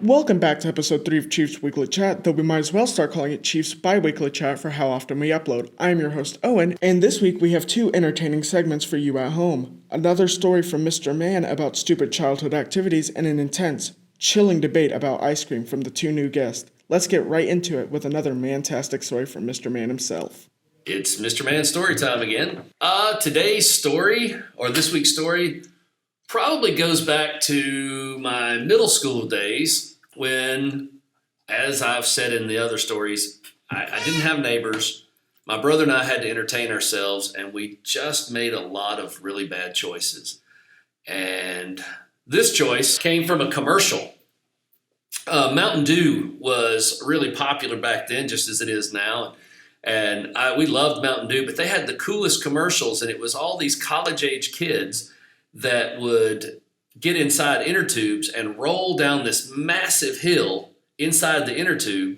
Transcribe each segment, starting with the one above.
Welcome back to episode 3 of Chiefs Weekly Chat, though we might as well start calling it Chiefs Bi-Weekly Chat for how often we upload. I'm your host, Owen, and this week we have 2 entertaining segments for you at home. Another story from Mr. Man about stupid childhood activities, and an intense, chilling debate about ice cream from the 2 new guests. Let's get right into it with another mantastic story from Mr. Man himself. It's Mr. Man story time again. Today's story, or this week's story, probably goes back to my middle school days when, as I've said in the other stories, I didn't have neighbors. My brother and I had to entertain ourselves, and we just made a lot of really bad choices. And this choice came from a commercial. Mountain Dew was really popular back then, just as it is now. And we loved Mountain Dew, but they had the coolest commercials, and it was all these college-age kids that would get inside inner tubes and roll down this massive hill inside the inner tube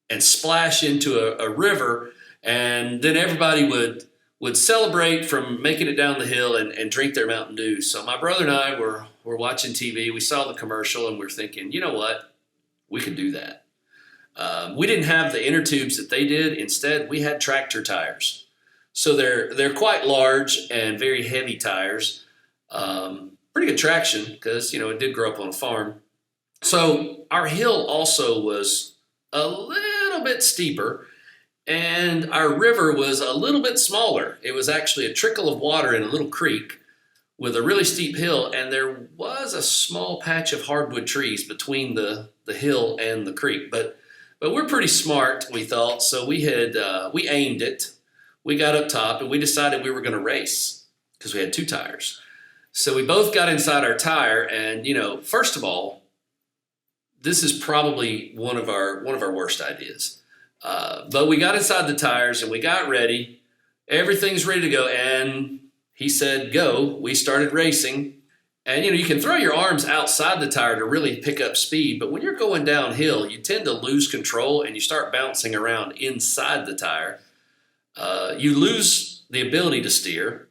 and splash into a river, and then everybody would celebrate from making it down the hill and drink their Mountain Dew. So my brother and I were watching TV. We saw the commercial, and we're thinking, you know what? We can do that. We didn't have the inner tubes that they did. Instead, we had tractor tires. So they're quite large and very heavy tires. Pretty good traction because, it did grow up on a farm. So our hill also was a little bit steeper, and our river was a little bit smaller. It was actually a trickle of water in a little creek with a really steep hill, and there was a small patch of hardwood trees between the hill and the creek. But we're pretty smart, we thought, so we aimed it. We got up top, and we decided we were going to race because we had 2 tires. So we both got inside our tire, and first of all, this is probably one of our worst ideas. But we got inside the tires and we got ready. Everything's ready to go, and he said go. We started racing, and you can throw your arms outside the tire to really pick up speed. But when you're going downhill, you tend to lose control and you start bouncing around inside the tire. You lose the ability to steer.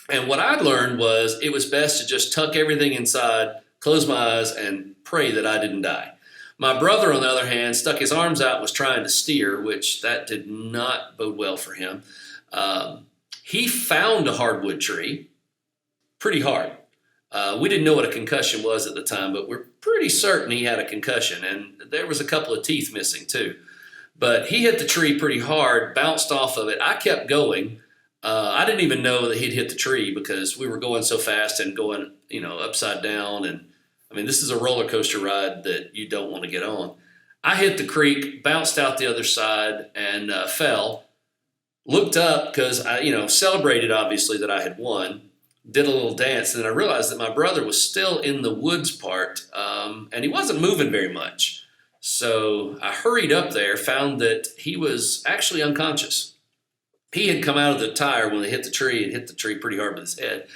And what I learned was it was best to just tuck everything inside, close my eyes, and pray that I didn't die. My brother, on the other hand, stuck his arms out and was trying to steer, which that did not bode well for him. He found a hardwood tree pretty hard. We didn't know what a concussion was at the time, but we're pretty certain he had a concussion, and there was a couple of teeth missing too. But he hit the tree pretty hard, bounced off of it. I kept going. I didn't even know that he'd hit the tree because we were going so fast and going, upside down. And this is a roller coaster ride that you don't want to get on. I hit the creek, bounced out the other side, and fell. Looked up because I, celebrated obviously that I had won. Did a little dance, and then I realized that my brother was still in the woods part, and he wasn't moving very much. So I hurried up there, found that he was actually unconscious. He had come out of the tire when they hit the tree and hit the tree pretty hard with his head.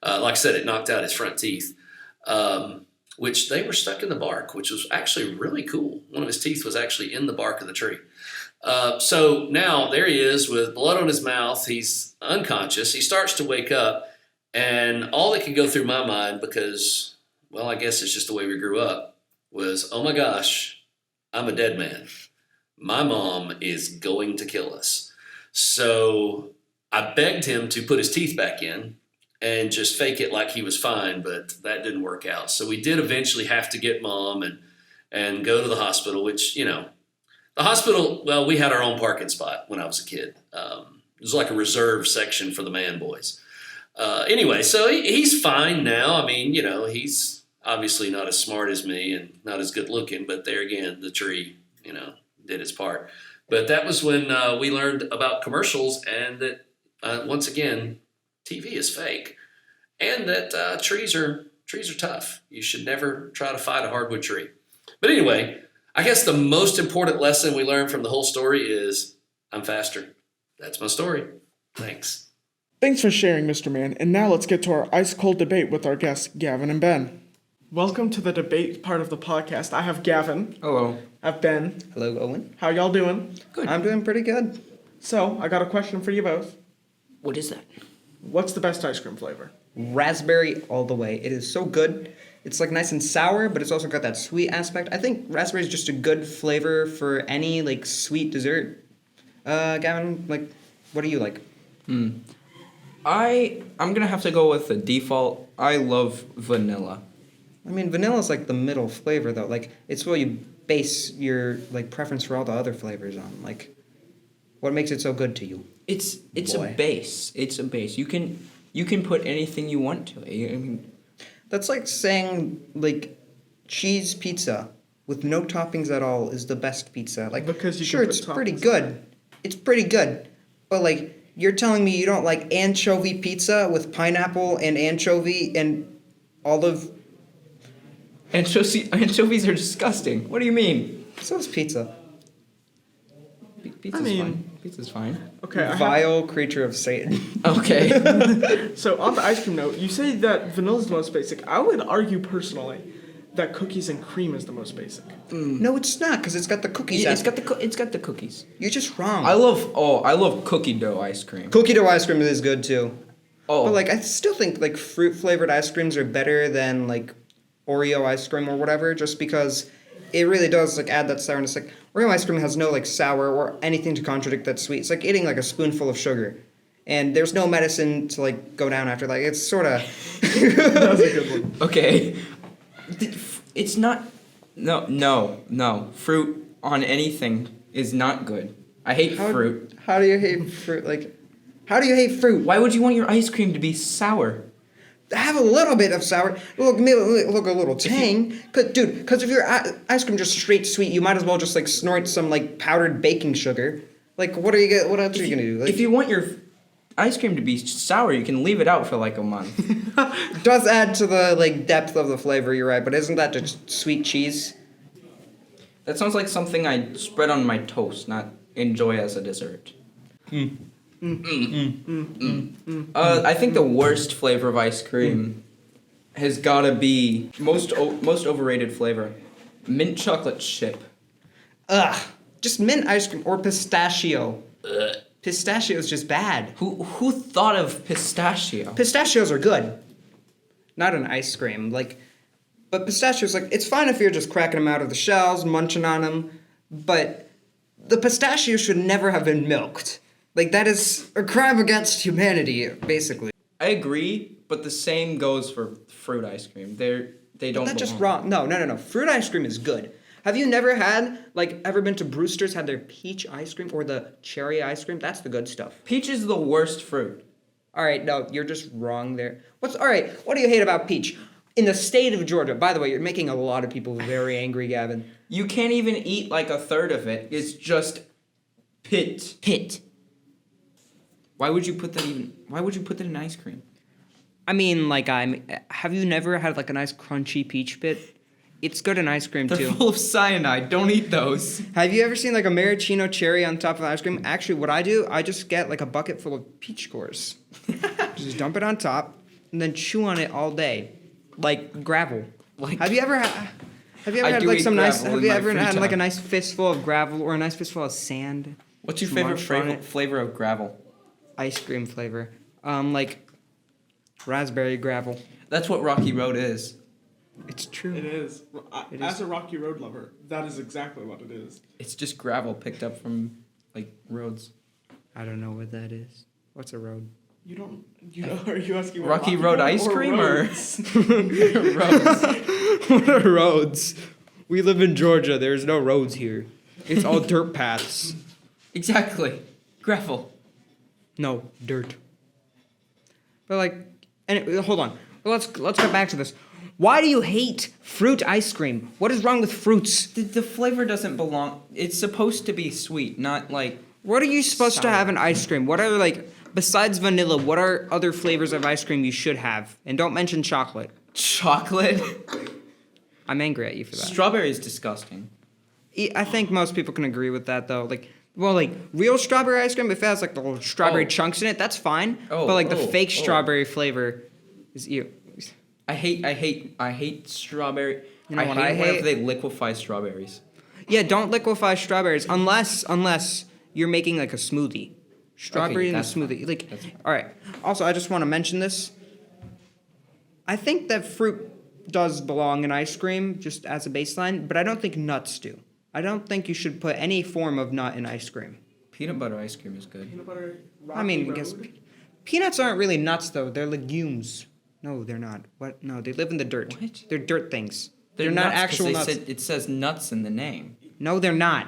Like I said, it knocked out his front teeth, which they were stuck in the bark, which was actually really cool. One of his teeth was actually in the bark of the tree. So now there he is with blood on his mouth. He's unconscious. He starts to wake up, and all that could go through my mind, because, well, I guess it's just the way we grew up, was, oh my gosh, I'm a dead man. My mom is going to kill us. So I begged him to put his teeth back in and just fake it like he was fine, but that didn't work out. So we did eventually have to get mom and go to the hospital, which, the hospital, well, we had our own parking spot when I was a kid. It was like a reserve section for the man boys. Anyway, so he's fine now. He's obviously not as smart as me and not as good looking, but there again, the tree, did its part. But that was when we learned about commercials, and that, once again, TV is fake, and that trees are tough. You should never try to fight a hardwood tree. But anyway, I guess the most important lesson we learned from the whole story is I'm faster. That's my story. Thanks. Thanks for sharing, Mr. Man, and now let's get to our ice-cold debate with our guests, Gavin and Ben. Welcome to the debate part of the podcast. I have Gavin. Hello. I have Ben. Hello, Owen. How y'all doing? Good. I'm doing pretty good. So, I got a question for you both. What is that? What's the best ice cream flavor? Raspberry all the way. It is so good. It's like nice and sour, but it's also got that sweet aspect. I think raspberry is just a good flavor for any like sweet dessert. Gavin, like, what do you like? I'm gonna have to go with the default. I love vanilla. I mean, vanilla is like the middle flavor though. Like, it's what you base your like preference for all the other flavors on. Like, what makes it so good to you? It's Boy. a base. It's a base. You can put anything you want to it. I mean, That's like saying like cheese pizza with no toppings at all is the best pizza. Like, Because you sure, can put it's pretty toppings good. It's pretty good, but like you're telling me you don't like anchovy pizza with pineapple and anchovy and olive. anchovies are disgusting. What do you mean? So is pizza. Pizza's fine. Pizza's fine. Okay. Vile creature of Satan. Okay. So on the ice cream note, you say that vanilla is the most basic. I would argue personally that cookies and cream is the most basic. No, it's not, because it's got the cookies. it's got the cookies. You're just wrong. I love cookie dough ice cream. Cookie dough ice cream is good too. Oh, But like I still think like fruit flavored ice creams are better than like Oreo ice cream or whatever, just because it really does like add that sourness. Like Oreo ice cream has no like sour or anything to contradict that sweet. It's like eating like a spoonful of sugar. And there's no medicine to like go down after. Like it's sorta That was a good one. okay. It's not. No. Fruit on anything is not good. I hate fruit. How do you hate fruit? Like how do you hate fruit? Why would you want your ice cream to be sour? Have a little bit of sour. Look, maybe look a little tang. Cause if your ice cream just straight sweet, you might as well just like snort some like powdered baking sugar. Like, what What else are you gonna do? Like, If you want your ice cream to be sour, you can leave it out for like a month. it does add to the like depth of the flavor. You're right, but isn't that just sweet cheese? That sounds like something I'd spread on my toast, not enjoy as a dessert. I think the worst flavor of ice cream has gotta be most overrated flavor, mint chocolate chip. Ugh. Just mint ice cream or pistachio. Pistachio is just bad. Who thought of pistachio? Pistachios are good. Not an ice cream. Like, but pistachios, like, it's fine if you're just cracking them out of the shells, munching on them, but the pistachio should never have been milked. Like, that is a crime against humanity, basically. I agree, but the same goes for fruit ice cream. They don't. That's just belong. wrong. No. Fruit ice cream is good. Have you never had, like, ever been to Brewster's, had their peach ice cream or the cherry ice cream? That's the good stuff. Peach is the worst fruit. All right, no, you're just wrong there. All right, what do you hate about peach? In the state of Georgia, by the way, you're making a lot of people very angry, Gavin. You can't even eat like a third of it. It's just pit. Why would you put that in ice cream? I mean, like, have you never had, like, a nice crunchy peach pit? It's good in ice cream, They're too. full of cyanide. Don't eat those. Have you ever seen, like, a maraschino cherry on top of ice cream? Actually, what I do, I just get, like, a bucket full of peach cores. Just dump it on top, and then chew on it all day. Like gravel. Have you ever had like some nice? Have you ever had like a nice fistful of gravel or a nice fistful of sand? What's your favorite Munch on it. flavor of gravel? Ice cream flavor. Like raspberry gravel. That's what Rocky Road is. It's true. It is. It As is. a Rocky Road lover, that is exactly what it is. It's just gravel picked up from like roads. I don't know what that is. What's a road? You don't. Are you asking what Rocky Road ice cream or roads? roads? What are roads? We live in Georgia. There's no roads here. It's all dirt paths. Exactly. Gravel. No, dirt. But like, hold on. Let's go back to this. Why do you hate fruit ice cream? What is wrong with fruits? The flavor doesn't belong. It's supposed to be sweet, not like What are you supposed to Sour. have in ice cream? What are like besides vanilla? What are other flavors of ice cream you should have? And don't mention chocolate. chocolate. I'm angry at you for that. Strawberry is disgusting. I think most people can agree with that though. Like, well, like real strawberry ice cream, if it has like the little strawberry Oh. chunks in it, that's fine. Oh, but like the oh, fake oh. strawberry flavor is ew. I hate strawberry. You know I what hate I whenever hate? they liquefy strawberries. Yeah, don't liquefy strawberries unless you're making like a smoothie. Strawberry in a that's fine. smoothie. Like, That's fine. all right. Also, I just want to mention this. I think that fruit does belong in ice cream, just as a baseline, but I don't think nuts do. I don't think you should put any form of nut in ice cream. Peanut butter ice cream is good. Peanut butter. I mean, I guess peanuts aren't really nuts though. They're legumes. No, they're not. What? No, they live in the dirt. What? They're dirt things. They're not nuts 'cause actual they nuts. it says nuts in the name. No, they're not.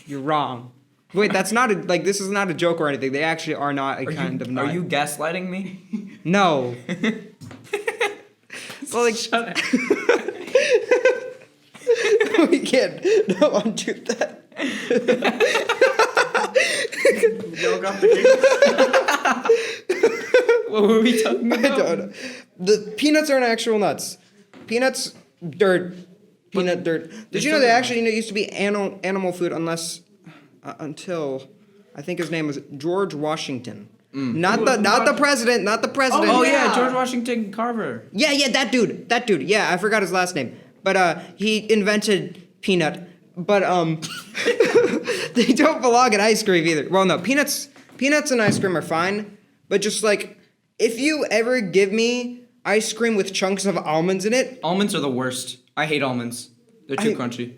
You're wrong. Wait, that's not a like. This is not a joke or anything. They actually are not a kind of nut. Are you gaslighting me? No. Well, like, Shut up. we can't. No, undo that. Y'all got the What were we talking I about? don't know. The peanuts aren't actual nuts. Peanuts, dirt. Peanut dirt. Did you know they actually used to be animal food until I think his name was George Washington. Not the president. Not the president. Oh Yeah. yeah, George Washington Carver. Yeah, that dude. Yeah, I forgot his last name. But he invented peanut. But they don't belong in ice cream either. Well, no, peanuts and ice cream are fine. But just like, if you ever give me ice cream with chunks of almonds in it, Almonds are the worst. I hate almonds. They're too crunchy.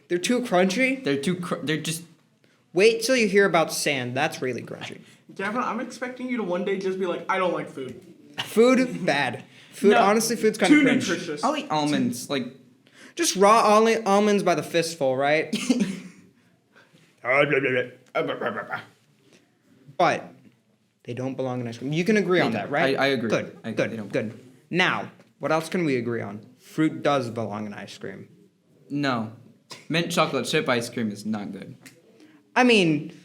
they're too crunchy. They're just. Wait till you hear about sand. That's really crunchy. Gavin, I'm expecting you to one day just be like, I don't like food. Food, bad. Food, No, honestly, food's kind Too of cringe. nutritious. I'll eat almonds. Like Just raw almonds by the fistful, right? But they don't belong in ice cream. You can agree on that, right? I agree. Good, They good, don't. good. Now, what else can we agree on? Fruit does belong in ice cream. no, mint chocolate chip ice cream is not good. I mean,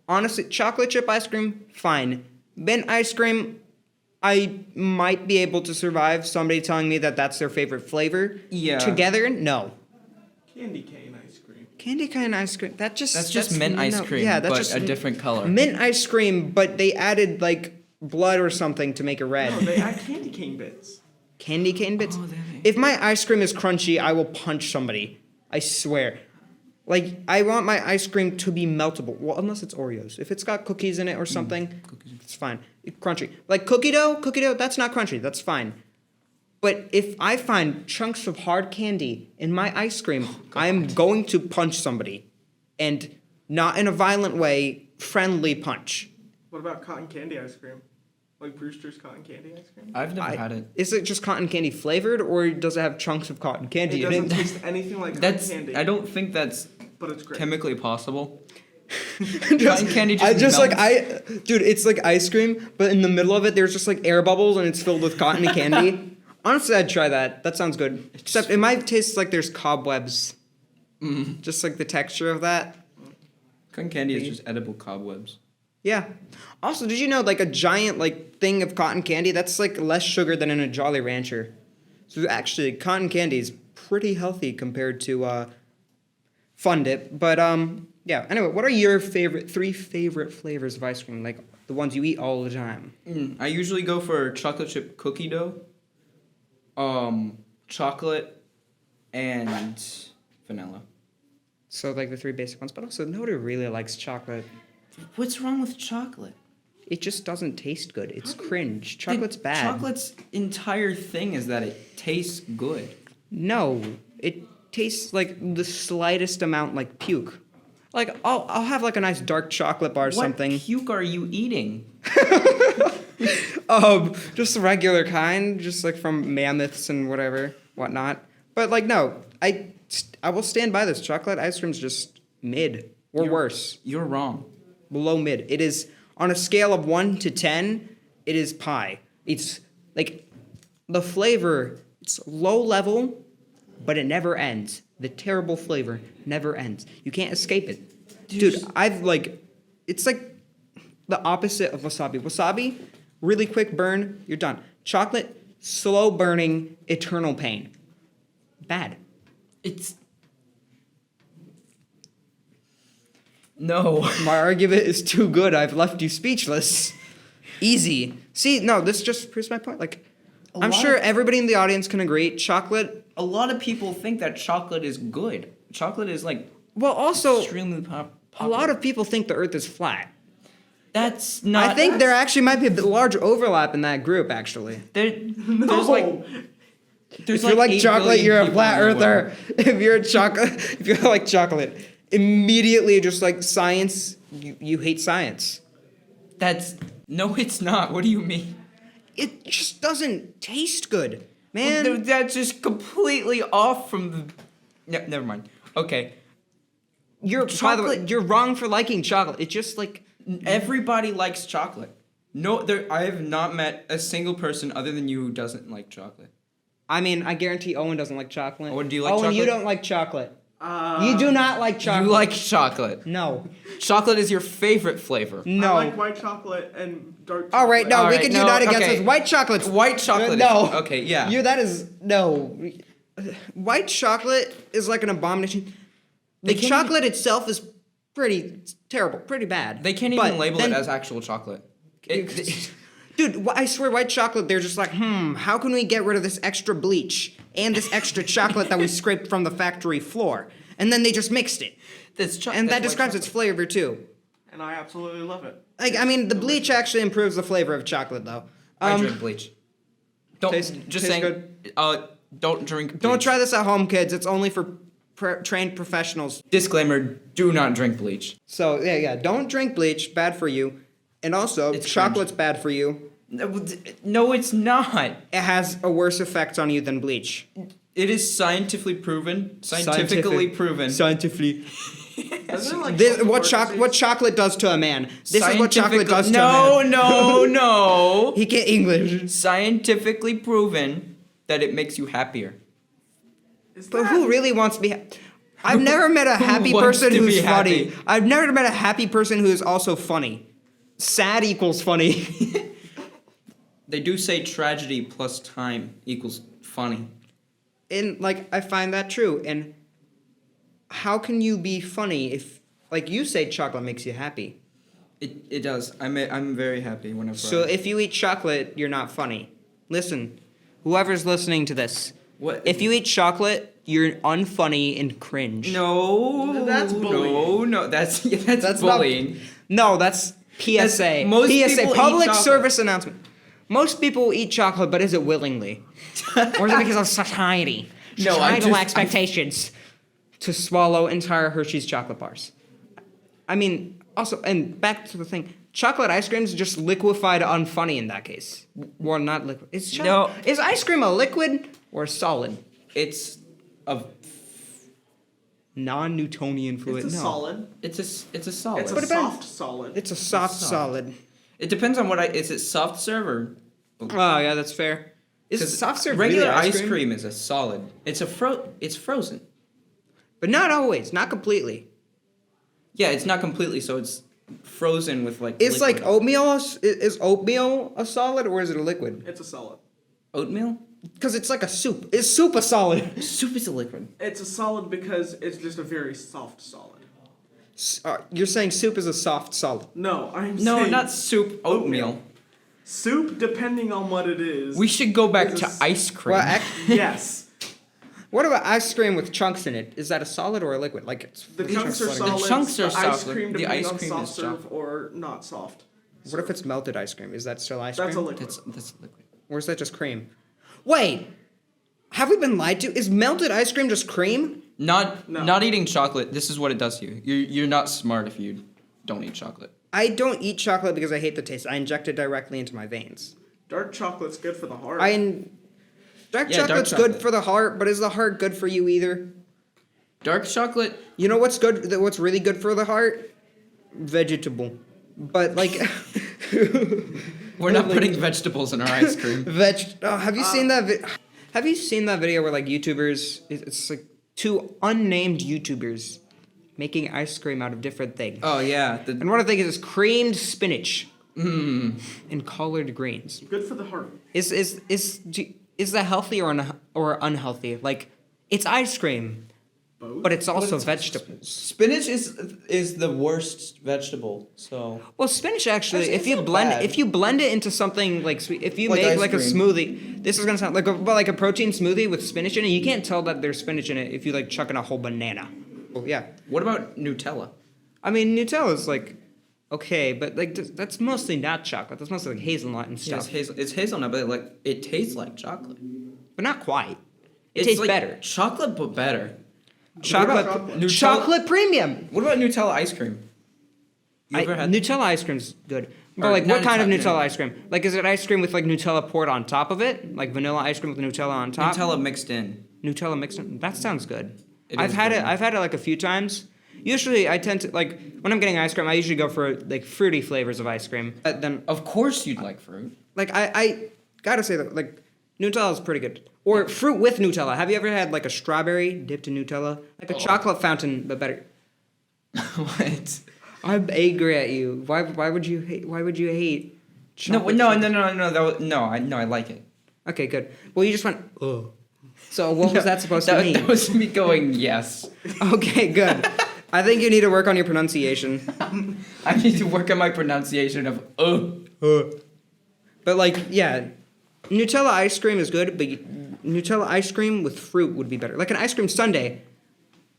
honestly, chocolate chip ice cream, fine. Mint ice cream, I might be able to survive somebody telling me that that's their favorite flavor. Yeah. Together, no. Candy cane ice cream. Candy cane ice cream. That's just mint ice cream, Yeah, that's but just a different color. Mint ice cream, but they added like blood or something to make it red. No, they add candy cane bits. Candy cane bits. Oh, they- If my ice cream is crunchy, I will punch somebody. I swear. Like, I want my ice cream to be meltable. Well, unless it's Oreos. If it's got cookies in it or something, it's fine. Crunchy. Like cookie dough, that's not crunchy. That's fine. But if I find chunks of hard candy in my ice cream, I'm going to punch somebody. And not in a violent way, friendly punch. What about cotton candy ice cream? Like Brewster's cotton candy ice cream? I've never had it. Is it just cotton candy flavored, or does it have chunks of cotton candy It in doesn't it? taste anything like cotton That's. candy, I don't think that's but it's great. chemically possible. Just- candy I just just dude, it's like ice cream, but in the middle of it, there's just like air bubbles, and it's filled with cotton candy. Honestly, I'd try that. That sounds good. Except it might taste like there's cobwebs. Just like the texture of that. Cotton candy is just edible cobwebs. Yeah. Also, did you know like a giant like thing of cotton candy that's like less sugar than in a Jolly Rancher? So actually, cotton candy is pretty healthy compared to Fun Dip. But yeah. Anyway, what are your three favorite flavors of ice cream? Like the ones you eat all the time. I usually go for chocolate chip cookie dough, chocolate, and vanilla. So like the three basic ones, but also nobody really likes chocolate. What's wrong with chocolate? It just doesn't taste good. It's cringe. Chocolate's bad. Chocolate's entire thing is that it tastes good. No, it tastes like the slightest amount like puke. Like I'll have like a nice dark chocolate bar or What something. puke are you eating? Just the regular kind, just like from mammoths and whatnot. But like no, I will stand by this. Chocolate ice cream's just mid or worse, You're wrong. below mid. It is on a scale of 1 to 10. It is pie. It's like the flavor. It's low level, but it never ends. The terrible flavor never ends. You can't escape it, dude. It's like the opposite of wasabi. Wasabi, really quick burn, you're done. Chocolate, slow burning, eternal pain. Bad. It's no. My argument is too good. I've left you speechless. Easy. See, no, this just proves my point. Like, I'm lot sure of- everybody in the audience can agree. Chocolate. A lot of people think that chocolate is good. Chocolate is like Well, also, extremely a popular. lot of people think the Earth is flat. That's not. I think there actually might be a large overlap in that group. Actually, there's No. like There's if you like 8 chocolate, billion you're a people flat in the world. earther. If you're a chocolate, if you like chocolate, immediately just like science, you hate science. No, it's not. What do you mean? It just doesn't taste good, man. Well, that's just completely off from the. Never mind. Okay. By the way, you're wrong for liking chocolate. It's just like Everybody likes chocolate. No, I have not met a single person other than you who doesn't like chocolate. I mean, I guarantee Owen doesn't like chocolate. Owen, do you like Owen, you chocolate? don't like chocolate. You do not like chocolate. You like chocolate. No. Chocolate is your favorite flavor. No. I like white chocolate and dark chocolate. All right, no, All we right, can no, unite against okay. this. White chocolate. White chocolate. No. Okay, yeah. That is no. White chocolate is like an abomination. The can't chocolate itself is pretty terrible, pretty bad. They can't But even label then- it as actual chocolate. Dude, I swear, white chocolate, they're just like, how can we get rid of this extra bleach and this extra chocolate that we scraped from the factory floor? And then they just mixed it. And that describes its flavor, too. And I absolutely love it. Like, I mean, the bleach actually improves the flavor of chocolate, though. I drink bleach. Don't tastes just saying. good. Don't drink. Bleach. Don't try this at home, kids. It's only for trained professionals. Disclaimer: do not drink bleach. So, yeah, don't drink bleach. Bad for you. And also, It's chocolate's bad for you. No, it's not. It has a worse effect on you than bleach. It is scientifically proven. Proven. Scientifically. Isn't it like This, chocolate what heart chocolate does to a man. This is what chocolate does to No, a man. no. He can't English. Scientifically proven that it makes you happier. disease? Is But that- who really wants to be I've never met a happy wants person to who's be funny. happy? I've never met a happy person who is also funny. Sad equals funny. They do say tragedy plus time equals funny. And like I find that true. And how can you be funny if like you say chocolate makes you happy? It does. I'm very happy whenever. So if you eat chocolate, you're not funny. Listen, whoever's listening to this. What? If you eat chocolate, you're unfunny and cringe. No, That's bullying. No, that's That's not- bullying. No, that's PSA. That's- most PSA, people eat public chocolate. service announcement. Most people eat chocolate, but is it willingly? Or is it because of society? No, Societal expectations to swallow entire Hershey's chocolate bars. I mean, also, and back to the thing, chocolate ice cream is just liquefied unfunny in that case. Well, not liquid. No. Is ice cream a liquid or a solid? It's a Non-Newtonian fluid. It's a no. solid. it's a solid. It's What a about- soft solid. It's a soft soft. solid. It depends on is it soft serve or Oh, yeah, that's fair. Is 'cause soft serve regular really ice cream is a solid. It's it's frozen. But not always, not completely. Yeah, it's not completely, so it's frozen with like. Is liquid. like oatmeal is oatmeal a solid or is it a liquid? It's a solid. Oatmeal. Because it's like a soup. Is soup a solid? Soup is a liquid. It's a solid because it's just a very soft solid. You're saying soup is a soft solid. No, I'm No, saying not soup. Oatmeal. soup, depending on what it is. We should go back It's to a s- ice cream. Well, Yes. what about ice cream with chunks in it? Is that a solid or a liquid? Like it's The chunks are floating. solid. chunks are the ice solid. cream The depending ice on cream soft is serve chocolate. or not soft. What if it's melted ice cream? Is that still ice That's a cream? liquid. That's a liquid. Or is that just cream? Wait, have we been lied to? Is melted ice cream just cream? No. Not eating chocolate. This is what it does to you. You're not smart if you don't eat chocolate. I don't eat chocolate because I hate the taste. I inject it directly into my veins. Dark chocolate's good for the heart. Dark Yeah, dark chocolate's chocolate. good for the heart, but is the heart good for you either? Dark chocolate. You know what's good? What's really good for the heart? Vegetable. But like, We're not putting vegetables in our ice cream. have you seen that? Have you seen that video where like YouTubers? It's like two unnamed YouTubers making ice cream out of different things. Oh yeah. And one of the things is creamed spinach and collard greens. Good for the heart. Is that healthy or unhealthy? Like, it's ice cream, Both. but it's also it's vegetables. Spinach is the worst vegetable. So Well, spinach actually, Actually, if it's you not blend bad. if you blend it into something like sweet, if you Like make ice like a cream. smoothie, this is gonna sound like a protein smoothie with spinach in it. You can't tell that there's spinach in it if you like chuck in a whole banana. Well, yeah, what about Nutella? I mean Nutella's like okay, but like that's mostly not chocolate. That's mostly like hazelnut and Yes, stuff. it's hazelnut, but it tastes like chocolate. but not quite. It It's tastes like better. chocolate, but better. Chocolate, Nutella? chocolate premium. What about Nutella ice cream? You ever had Nutella ice cream's good. But Or like, what not kind of Nutella- Nutella ice cream? Like, is it ice cream with like Nutella poured on top of it, like vanilla ice cream with Nutella on top? Nutella mixed in? Nutella mixed in. That sounds good. It I've is had good. it. I've had it like a few times. Usually, I tend to like when I'm getting ice cream. I usually go for like fruity flavors of ice cream. Then, Of course you'd like fruit. like I gotta say that like Nutella is pretty good. Or fruit with Nutella. Have you ever had like a strawberry dipped in Nutella, like a chocolate fountain, but better? What? I'm angry at you. Why would you hate? Why would you hate? No, chocolate no, fountain? no. I like it. Okay, good. Well, you just went. Ugh. So what was that supposed to That, mean? that was me going yes. Okay, good. I think you need to work on your pronunciation. I need to work on my pronunciation of But like, yeah, Nutella ice cream is good, but Nutella ice cream with fruit would be better. Like an ice cream sundae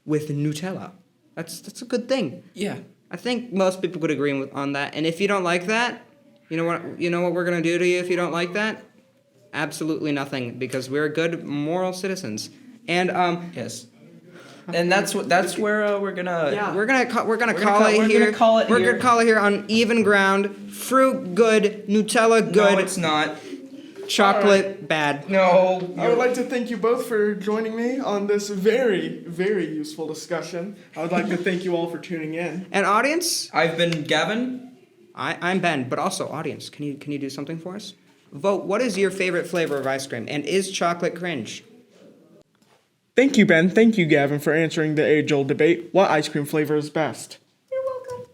with Nutella. That's a good thing. Yeah. I think most people could agree on that. And if you don't like that, you know what we're gonna do to you if you don't like that? Absolutely nothing, because we're good moral citizens. And Yes. And that's where we're gonna we're gonna call gonna it call- we're here. gonna call it We're here. gonna call it here on even ground. Fruit good, Nutella good, No, it's not. chocolate bad. No. I would like to thank you both for joining me on this very, very useful discussion. I would like to thank you all for tuning in. And audience, I've been Gavin. I'm Ben, but also audience. Can you do something for us? Vote. What is your favorite flavor of ice cream? And is chocolate cringe? Thank you, Ben. Thank you, Gavin, for answering the age-old debate, what ice cream flavor is best? You're welcome.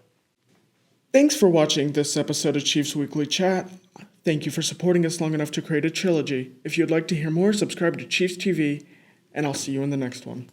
Thanks for watching this episode of Chiefs Weekly Chat. Thank you for supporting us long enough to create a trilogy. If you'd like to hear more, subscribe to Chiefs TV, and I'll see you in the next one.